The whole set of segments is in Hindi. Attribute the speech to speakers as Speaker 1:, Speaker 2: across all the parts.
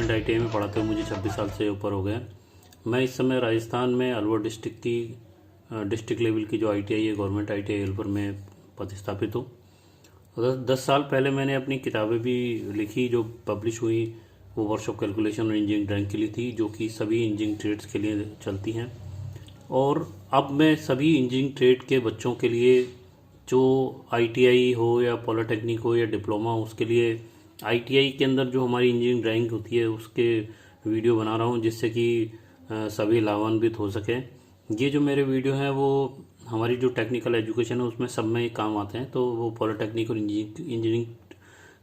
Speaker 1: गवर्नमेंट आईटीआई में पढ़ाते हुए मुझे 26 साल से ऊपर हो गए। मैं इस समय राजस्थान में अलवर डिस्ट्रिक्ट की डिस्ट्रिक्ट लेवल की जो आईटीआई है, गवर्नमेंट आईटीआई अलवर में प्रतिस्थापित हूँ। 10 साल पहले मैंने अपनी किताबें भी लिखी जो पब्लिश हुई, वो वर्कशॉप कैलकुलेशन और इंजीनियरिंग ड्राइंग के लिए थी, जो कि सभी इंजीनियरिंग ट्रेड्स के लिए चलती हैं। और अब मैं सभी इंजीनियरिंग ट्रेड के बच्चों के लिए, जो आईटीआई हो या पॉलिटेक्निक हो या डिप्लोमा हो, उसके लिए आईटीआई के अंदर जो हमारी इंजीनियरिंग ड्राइंग होती है उसके वीडियो बना रहा हूँ, जिससे कि सभी लाभान्वित हो सकें। ये जो मेरे वीडियो हैं वो हमारी जो टेक्निकल एजुकेशन है उसमें सब में काम आते हैं, तो वो पॉलिटेक्निक और इंजीनियरिंग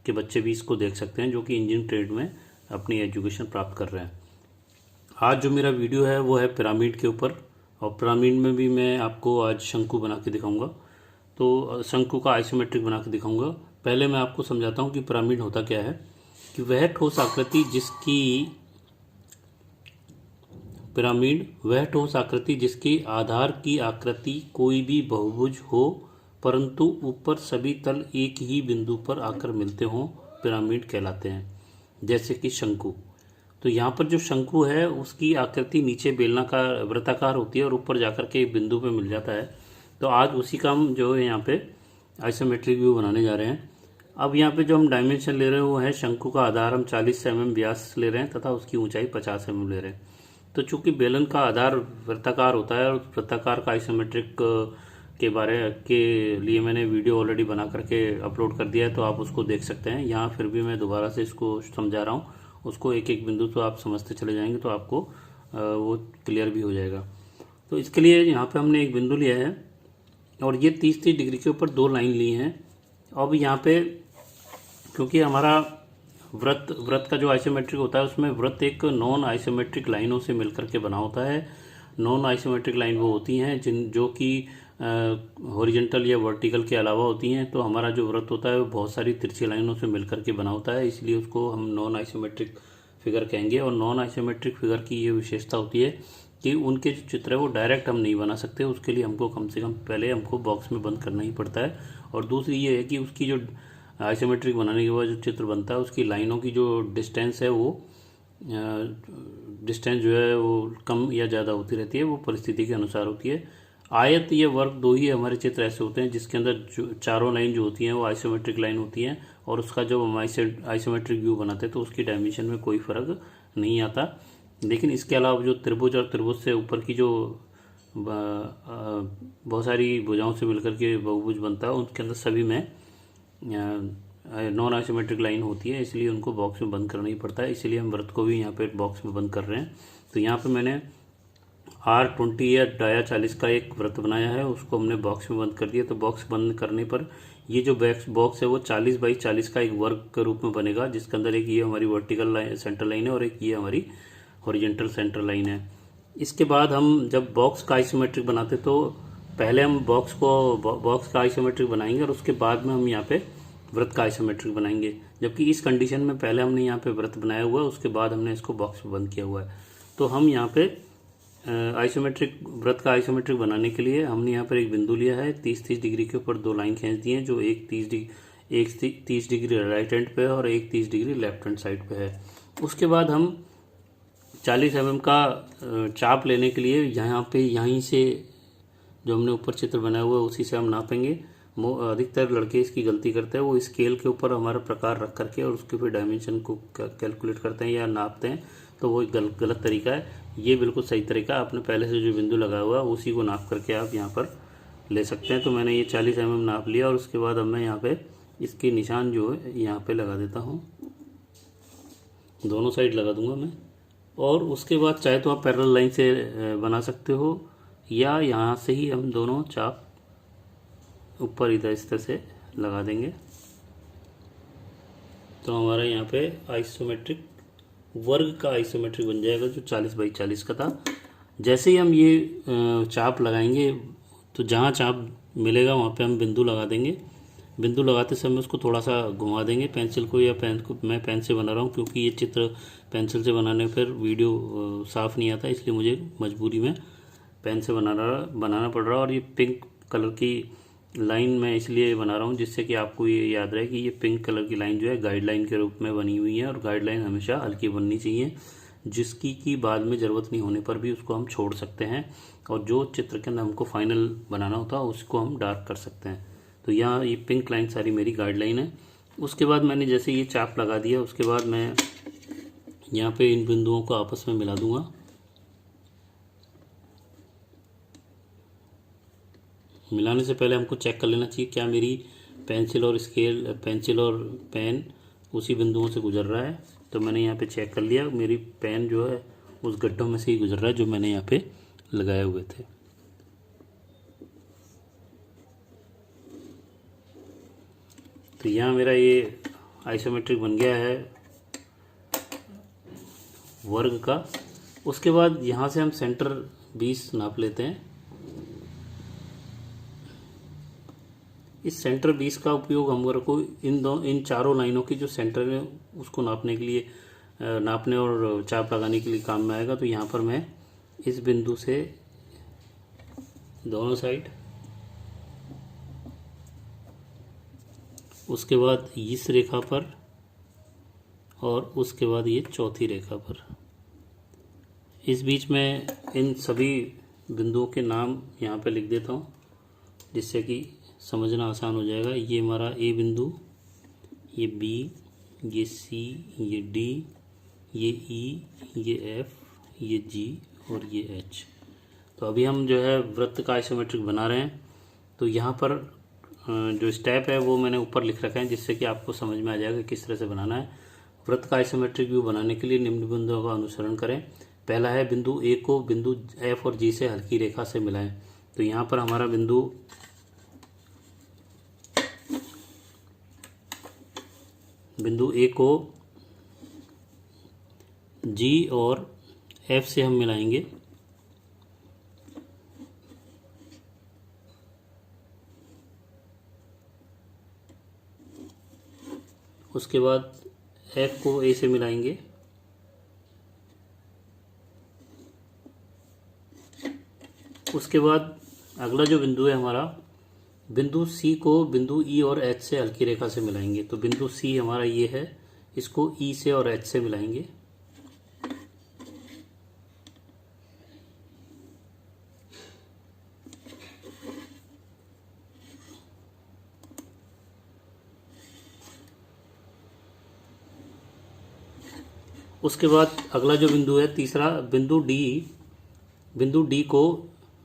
Speaker 1: के बच्चे भी इसको देख सकते हैं जो कि इंजीनियरिंग ट्रेड में अपनी एजुकेशन प्राप्त कर रहे हैं। आज जो मेरा वीडियो है वो है पिरामिड के ऊपर, और पिरामिड में भी मैं आपको आज शंकु बना के दिखाऊंगा। तो शंकु का आइसोमेट्रिक बना के दिखाऊंगा। पहले मैं आपको समझाता हूँ कि पिरामिड होता क्या है। कि वह ठोस आकृति जिसकी आधार की आकृति कोई भी बहुभुज हो, परंतु ऊपर सभी तल एक ही बिंदु पर आकर मिलते हों, पिरामिड कहलाते हैं। जैसे कि शंकु। तो यहाँ पर जो शंकु है उसकी आकृति नीचे बेलनाकार वृत्ताकार होती है और ऊपर जाकर के एक बिंदु पे मिल जाता है। तो आज उसी का हम जो है यहाँ पे आइसोमेट्रिक व्यू बनाने जा रहे हैं। अब यहाँ पे जो हम डायमेंशन ले रहे हैं वो है शंकु का आधार हम 40 mm व्यास ले रहे हैं तथा उसकी ऊंचाई 50 mm ले रहे हैं। तो चूंकि बेलन का आधार वृत्ताकार होता है और वृत्ताकार का आइसोमेट्रिक के बारे के लिए मैंने वीडियो ऑलरेडी बना करके अपलोड कर दिया है, तो आप उसको देख सकते हैं। यहाँ फिर भी मैं दोबारा से इसको समझा रहा हूँ, उसको एक एक बिंदु तो आप समझते चले जाएंगे तो आपको वो क्लियर भी हो जाएगा। तो इसके लिए यहाँ पे हमने एक बिंदु लिया है और ये 30-30 डिग्री के ऊपर 2 लाइन ली हैं। अब यहाँ पे क्योंकि हमारा वृत्त का जो आइसोमेट्रिक होता है उसमें वृत्त एक नॉन आइसोमेट्रिक लाइनों से मिलकर के बना होता है। नॉन आइसोमेट्रिक लाइन वो होती हैं जो कि हॉरिजॉन्टल या वर्टिकल के अलावा होती हैं। तो हमारा जो वृत्त होता है वो बहुत सारी तिरछी लाइनों से मिलकर के बना होता है, इसलिए उसको हम नॉन आइसोमेट्रिक फिगर कहेंगे। और नॉन आइसोमेट्रिक फिगर की ये विशेषता होती है कि उनके जो चित्र है वो डायरेक्ट हम नहीं बना सकते, उसके लिए हमको कम से कम पहले हमको बॉक्स में बंद करना ही पड़ता है। और दूसरी ये है कि उसकी जो आइसोमेट्रिक बनाने के बाद जो चित्र बनता है उसकी लाइनों की जो डिस्टेंस है वो डिस्टेंस जो है वो कम या ज़्यादा होती रहती है, वो परिस्थिति के अनुसार होती है। आयत या वर्ग 2 ही हमारे चित्र ऐसे होते हैं जिसके अंदर जो चारों लाइन जो होती हैं वो आइसोमेट्रिक लाइन होती हैं, और उसका जब हम आइसोमेट्रिक व्यू बनाते हैं तो उसकी डायमेंशन में कोई फर्क नहीं आता। लेकिन इसके अलावा जो त्रिभुज और त्रिभुज से ऊपर की जो बहुत सारी भुजाओं से मिलकर के बहुभुज बनता है उनके अंदर सभी में नॉन आइसोमेट्रिक लाइन होती है, इसलिए उनको बॉक्स में बंद करना ही पड़ता है। इसलिए हम वृत्त को भी यहाँ पे बॉक्स में बंद कर रहे हैं। तो यहाँ पे मैंने R20 या डाया 40 का एक वृत्त बनाया है, उसको हमने बॉक्स में बंद कर दिया। तो बॉक्स बंद करने पर ये जो बॉक्स है वो 40 बाई 40 का एक वर्ग के रूप में बनेगा, जिसके अंदर एक ये हमारी वर्टिकल लाइन सेंटर लाइन है और एक ये हमारी हॉरिजॉन्टल सेंटर लाइन है। इसके बाद हम जब बॉक्स का आइसोमेट्रिक बनाते तो पहले हम बॉक्स का आइसोमेट्रिक बनाएंगे और उसके बाद में हम यहाँ पे वृत्त का आइसोमेट्रिक बनाएंगे। जबकि इस कंडीशन में पहले हमने यहाँ पे वृत्त बनाया हुआ है, उसके बाद हमने इसको बॉक्स में बंद किया हुआ है। तो हम यहाँ पे आइसोमेट्रिक वृत्त का आइसोमेट्रिक बनाने के लिए हमने यहाँ पर एक बिंदु लिया है, 30-30 डिग्री के ऊपर 2 लाइन खींच दी है, जो एक 30 डिग्री राइट हैंड पे है और एक 30 डिग्री लेफ्ट हैंड साइड पे है। उसके बाद हम 40 mm का चाप लेने के लिए यहीं से जो हमने ऊपर चित्र बनाया हुआ है उसी से हम नापेंगे। अधिकतर लड़के इसकी गलती करते हैं, वो स्केल के ऊपर हमारा प्रकार रख करके और उसके फिर डायमेंशन को कैलकुलेट करते हैं या नापते हैं, तो वो गलत तरीका है। ये बिल्कुल सही तरीका, आपने पहले से जो बिंदु लगाया हुआ है उसी को नाप करके आप यहाँ पर ले सकते हैं। तो मैंने ये 40 mm नाप लिया और उसके बाद अब मैं यहाँ पे इसके निशान जो है यहाँ पे लगा देता हूँ, दोनों साइड लगा दूंगा मैं। और उसके बाद चाहे तो आप पैरेलल लाइन से बना सकते हो या यहाँ से ही हम दोनों चाप ऊपर इधर इस तरह से लगा देंगे। तो हमारा यहाँ पे आइसोमेट्रिक वर्ग का आइसोमेट्रिक बन जाएगा जो 40 बाई 40 का था। जैसे ही हम ये चाप लगाएंगे तो जहाँ चाप मिलेगा वहाँ पे हम बिंदु लगा देंगे। बिंदु लगाते समय उसको थोड़ा सा घुमा देंगे पेंसिल को, या पेन को मैं पेन से बना रहा हूँ क्योंकि ये चित्र पेंसिल से बनाने पर वीडियो साफ़ नहीं आता, इसलिए मुझे मजबूरी में पेन से बनाना पड़ रहा है। और ये पिंक कलर की लाइन मैं इसलिए बना रहा हूँ जिससे कि आपको ये याद रहे कि ये पिंक कलर की लाइन जो है गाइडलाइन के रूप में बनी हुई है, और गाइडलाइन हमेशा हल्की बननी चाहिए, जिसकी की बाद में ज़रूरत नहीं होने पर भी उसको हम छोड़ सकते हैं, और जो चित्र के अंदर हमको फाइनल बनाना होता है उसको हम डार्क कर सकते हैं। तो यहाँ ये पिंक लाइन सारी मेरी गाइडलाइन है। उसके बाद मैंने जैसे ये चाप लगा दिया, उसके बाद मैं यहाँ पे इन बिंदुओं को आपस में मिला दूंगा। मिलाने से पहले हमको चेक कर लेना चाहिए क्या मेरी पेंसिल और पेन उसी बिंदुओं से गुजर रहा है। तो मैंने यहाँ पे चेक कर लिया, मेरी पेन जो है उस गड्ढों में से ही गुजर रहा है जो मैंने यहाँ पे लगाए हुए थे। तो यहाँ मेरा ये आइसोमेट्रिक बन गया है वर्ग का। उसके बाद यहाँ से हम सेंटर 20 नाप लेते हैं। इस सेंटर 20 का उपयोग हम को इन चारों लाइनों की जो सेंटर है उसको नापने के लिए, नापने और चाप लगाने के लिए काम में आएगा। तो यहाँ पर मैं इस बिंदु से दोनों साइड, उसके बाद इस रेखा पर, और उसके बाद ये चौथी रेखा पर, इस बीच में इन सभी बिंदुओं के नाम यहाँ पे लिख देता हूँ जिससे कि समझना आसान हो जाएगा। ये हमारा ए बिंदु, ये बी, ये सी, ये डी, ये ई, ये एफ, ये जी और ये एच। तो अभी हम जो है वृत्त का आइसोमेट्रिक बना रहे हैं। तो यहाँ पर जो स्टेप है वो मैंने ऊपर लिख रखा है जिससे कि आपको समझ में आ जाएगा किस तरह से बनाना है। वृत्त का आइसोमेट्रिक व्यू बनाने के लिए निम्न बिंदुओं का अनुसरण करें। पहला है बिंदु ए को बिंदु एफ और जी से हल्की रेखा से मिलाएं। तो यहाँ पर हमारा बिंदु ए को जी और एफ से हम मिलाएंगे। उसके बाद एफ को ए से मिलाएंगे। उसके बाद अगला जो बिंदु है हमारा, बिंदु सी को बिंदु ई और एच से हल्की रेखा से मिलाएंगे। तो बिंदु सी हमारा ये है, इसको ई से और एच से मिलाएंगे। उसके बाद अगला जो बिंदु है तीसरा, बिंदु डी को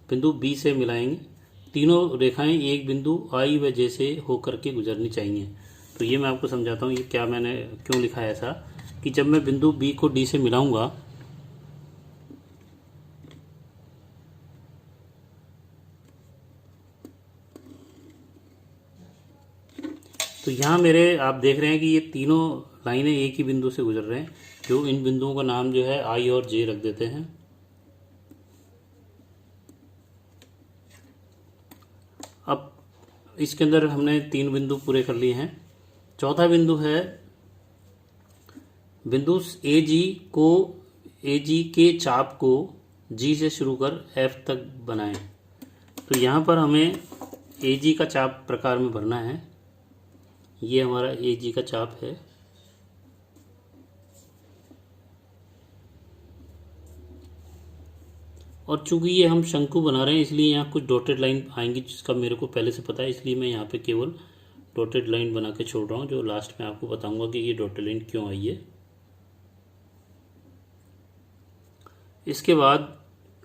Speaker 1: बिंदु बी से मिलाएंगे। तीनों रेखाएं एक बिंदु आई व जे से होकर के गुजरनी चाहिए। तो ये मैं आपको समझाता हूँ ये क्या मैंने क्यों लिखा है ऐसा, कि जब मैं बिंदु बी को डी से मिलाऊंगा तो यहाँ मेरे आप देख रहे हैं कि ये तीनों लाइनें एक ही बिंदु से गुजर रहे हैं। जो इन बिंदुओं का नाम जो है आई और जे रख देते हैं। अब इसके अंदर हमने 3 बिंदु पूरे कर लिए हैं। चौथा बिंदु है बिंदु ए जी के चाप को जी से शुरू कर एफ तक बनाएं। तो यहाँ पर हमें ए जी का चाप प्रकार में भरना है। ये हमारा ए जी का चाप है। और चूंकि ये हम शंकु बना रहे हैं इसलिए यहाँ कुछ डॉटेड लाइन आएंगी जिसका मेरे को पहले से पता है, इसलिए मैं यहाँ पे केवल डॉटेड लाइन बना के छोड़ रहा हूँ, जो लास्ट में आपको बताऊंगा कि ये डॉटेड लाइन क्यों आई है। इसके बाद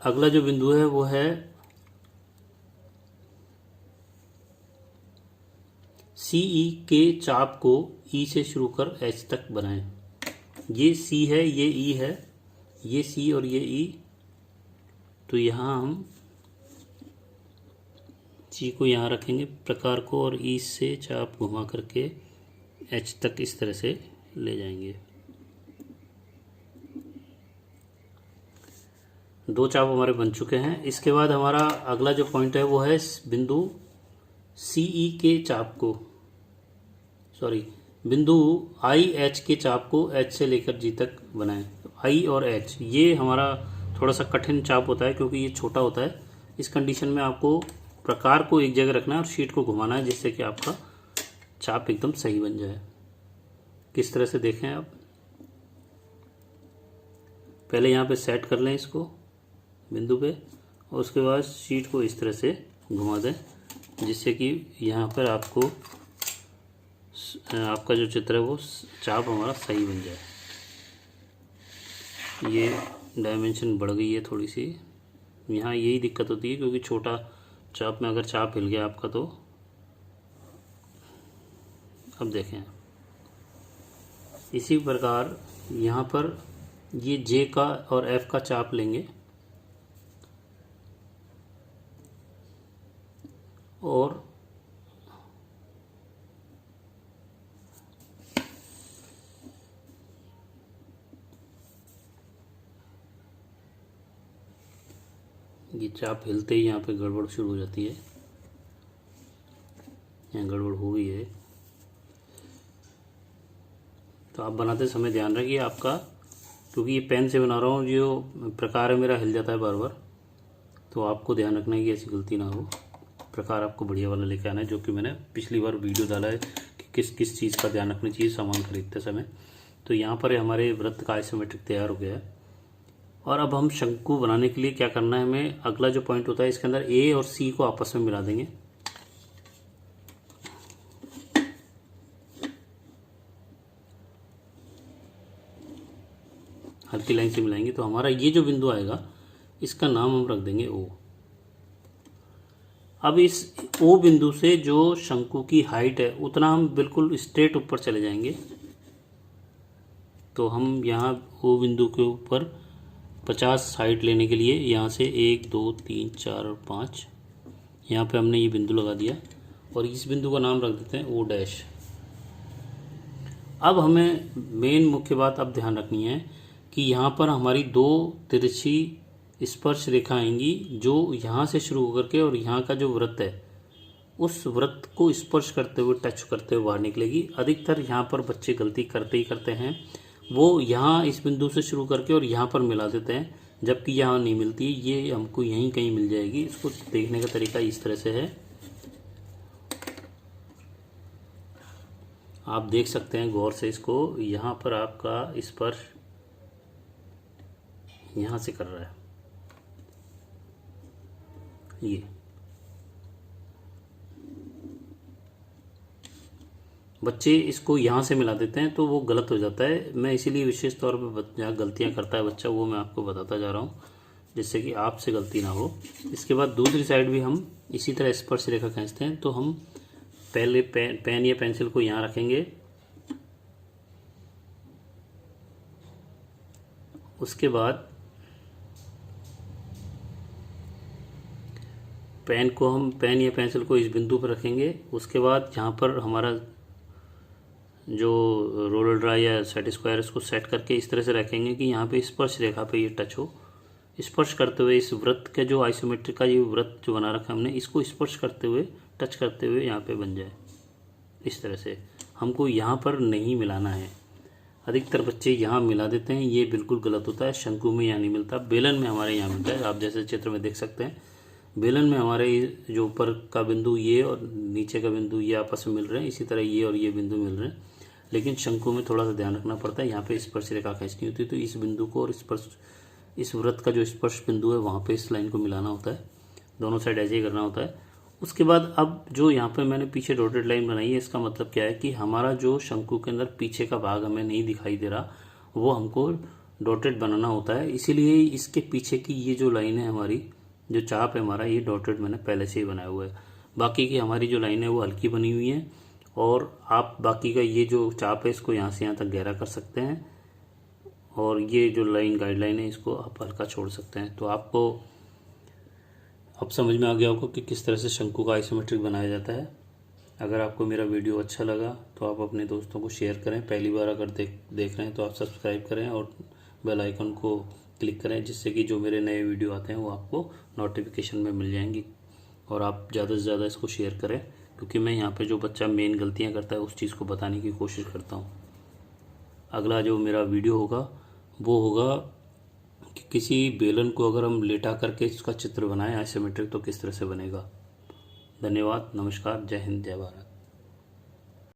Speaker 1: अगला जो बिंदु है वो है सीई के चाप को ई से शुरू कर एच तक बनाएं। ये सी है, ये ई है, ये सी और ये ई। तो यहाँ हम सी को यहाँ रखेंगे प्रकार को, और ई से चाप घुमा करके एच तक इस तरह से ले जाएंगे। 2 चाप हमारे बन चुके हैं। इसके बाद हमारा अगला जो पॉइंट है वो है बिंदु सीई के चाप को, बिंदु आई एच के चाप को एच से लेकर जी तक बनाएं। आई और एच ये हमारा थोड़ा सा कठिन चाप होता है क्योंकि ये छोटा होता है। इस कंडीशन में आपको प्रकार को एक जगह रखना है और शीट को घुमाना है जिससे कि आपका चाप एकदम सही बन जाए। किस तरह से देखें आप, पहले यहाँ पे सेट कर लें इसको बिंदु पे और उसके बाद शीट को इस तरह से घुमा दें जिससे कि यहाँ पर आपको आपका जो चित्र है वो चाप हमारा सही बन जाए। ये डायमेंशन बढ़ गई है थोड़ी सी, यहाँ यही दिक्कत होती है क्योंकि छोटा चाप में अगर चाप हिल गया आपका तो। अब देखें इसी प्रकार यहाँ पर ये जे का और एफ का चाप लेंगे और ये चाप हिलते ही यहाँ पे गड़बड़ शुरू हो जाती है, यहाँ गड़बड़ हो गई है। तो आप बनाते समय ध्यान रखिए आपका, क्योंकि ये पेन से बना रहा हूँ, जो प्रकार है मेरा हिल जाता है बार बार, तो आपको ध्यान रखना है कि ऐसी गलती ना हो। प्रकार आपको बढ़िया वाला लेके आना है, जो कि मैंने पिछली बार वीडियो डाला है कि किस किस चीज़ का ध्यान रखना चाहिए सामान खरीदते समय। तो यहाँ पर हमारे वृत्त का आइसोमेट्रिक तैयार हो गया है। और अब हम शंकु बनाने के लिए क्या करना है, हमें अगला जो पॉइंट होता है इसके अंदर ए और सी को आपस में मिला देंगे। हल्की लाइन से मिलाएंगे तो हमारा ये जो बिंदु आएगा इसका नाम हम रख देंगे ओ। अब इस ओ बिंदु से जो शंकु की हाइट है उतना हम बिल्कुल स्ट्रेट ऊपर चले जाएंगे। तो हम यहाँ ओ बिंदु के ऊपर 50 हाइट लेने के लिए यहाँ से 1 2 3 4 और 5 यहाँ पे हमने ये बिंदु लगा दिया और इस बिंदु का नाम रख देते हैं ओ डैश। अब हमें मेन मुख्य बात अब ध्यान रखनी है कि यहाँ पर हमारी दो तिरछी स्पर्श रेखा आएंगी जो यहाँ से शुरू होकर के और यहाँ का जो वृत्त है उस वृत्त को स्पर्श करते हुए टच करते हुए बाहर निकलेगी। अधिकतर यहाँ पर बच्चे गलती करते ही करते हैं, वो यहाँ इस बिंदु से शुरू करके और यहाँ पर मिला देते हैं, जबकि यहाँ नहीं मिलती। ये हमको यहीं कहीं मिल जाएगी। इसको देखने का तरीका इस तरह से है, आप देख सकते हैं गौर से इसको। यहाँ पर आपका स्पर्श यहाँ से कर रहा है, ये बच्चे इसको यहाँ से मिला देते हैं तो वो गलत हो जाता है। मैं इसीलिए विशेष तौर पे जहाँ गलतियाँ करता है बच्चा वो मैं आपको बताता जा रहा हूँ जिससे कि आपसे गलती ना हो। इसके बाद दूसरी साइड भी हम इसी तरह स्पर्श रेखा खींचते हैं। तो हम पहले पेन या पेंसिल को यहाँ रखेंगे, उसके बाद पेन या पेंसिल को इस बिंदु पर रखेंगे। उसके बाद यहाँ पर हमारा जो रोलर ड्राई या सेट स्क्वायर इसको सेट करके इस तरह से रखेंगे कि यहाँ पे स्पर्श रेखा पे ये टच हो। स्पर्श करते हुए इस वृत्त के जो आइसोमेट्रिक का ये वृत्त जो बना रखा हमने इसको स्पर्श करते हुए टच करते हुए यहाँ पे बन जाए। इस तरह से हमको यहाँ पर नहीं मिलाना है। अधिकतर बच्चे यहाँ मिला देते हैं, ये बिल्कुल गलत होता है। शंकु में यहाँ नहीं मिलता, बेलन में हमारे यहाँ मिलता है। आप जैसे चित्र में देख सकते हैं बेलन में हमारे जो ऊपर का बिंदु ये और नीचे का बिंदु ये आपस में मिल रहे हैं, इसी तरह ये और ये बिंदु मिल रहे हैं। लेकिन शंकु में थोड़ा सा ध्यान रखना पड़ता है, यहाँ पे स्पर्श रेखा खींचनी होती है तो इस बिंदु को और स्पर्श इस वृत्त का जो स्पर्श बिंदु है वहाँ पे इस लाइन को मिलाना होता है, दोनों साइड ऐसे ही करना होता है। उसके बाद अब जो यहाँ पे मैंने पीछे डॉटेड लाइन बनाई है इसका मतलब क्या है कि हमारा जो शंकु के अंदर पीछे का भाग हमें नहीं दिखाई दे रहा वो हमको डॉटेड बनाना होता है। इसीलिए इसके पीछे की ये जो लाइन है हमारी जो चाप है हमारा ये डॉटेड मैंने पहले से ही बनाया हुआ है। बाकी की हमारी जो लाइन है वो हल्की बनी हुई है और आप बाकी का ये जो चाप है इसको यहाँ से यहाँ तक गहरा कर सकते हैं और ये जो लाइन गाइडलाइन है इसको आप हल्का छोड़ सकते हैं। तो आपको अब समझ में आ गया होगा कि किस तरह से शंकु का आइसोमेट्रिक बनाया जाता है। अगर आपको मेरा वीडियो अच्छा लगा तो आप अपने दोस्तों को शेयर करें। पहली बार अगर देख रहे हैं तो आप सब्सक्राइब करें और बेल आइकन को क्लिक करें जिससे कि जो मेरे नए वीडियो आते हैं वो आपको नोटिफिकेशन में मिल जाएंगी। और आप ज़्यादा से ज़्यादा इसको शेयर करें क्योंकि मैं यहाँ पे जो बच्चा मेन गलतियाँ करता है उस चीज़ को बताने की कोशिश करता हूँ। अगला जो मेरा वीडियो होगा वो होगा कि किसी बेलन को अगर हम लेटा करके इसका चित्र बनाएं आइसोमेट्रिक तो किस तरह से बनेगा। धन्यवाद। नमस्कार। जय हिंद, जय भारत।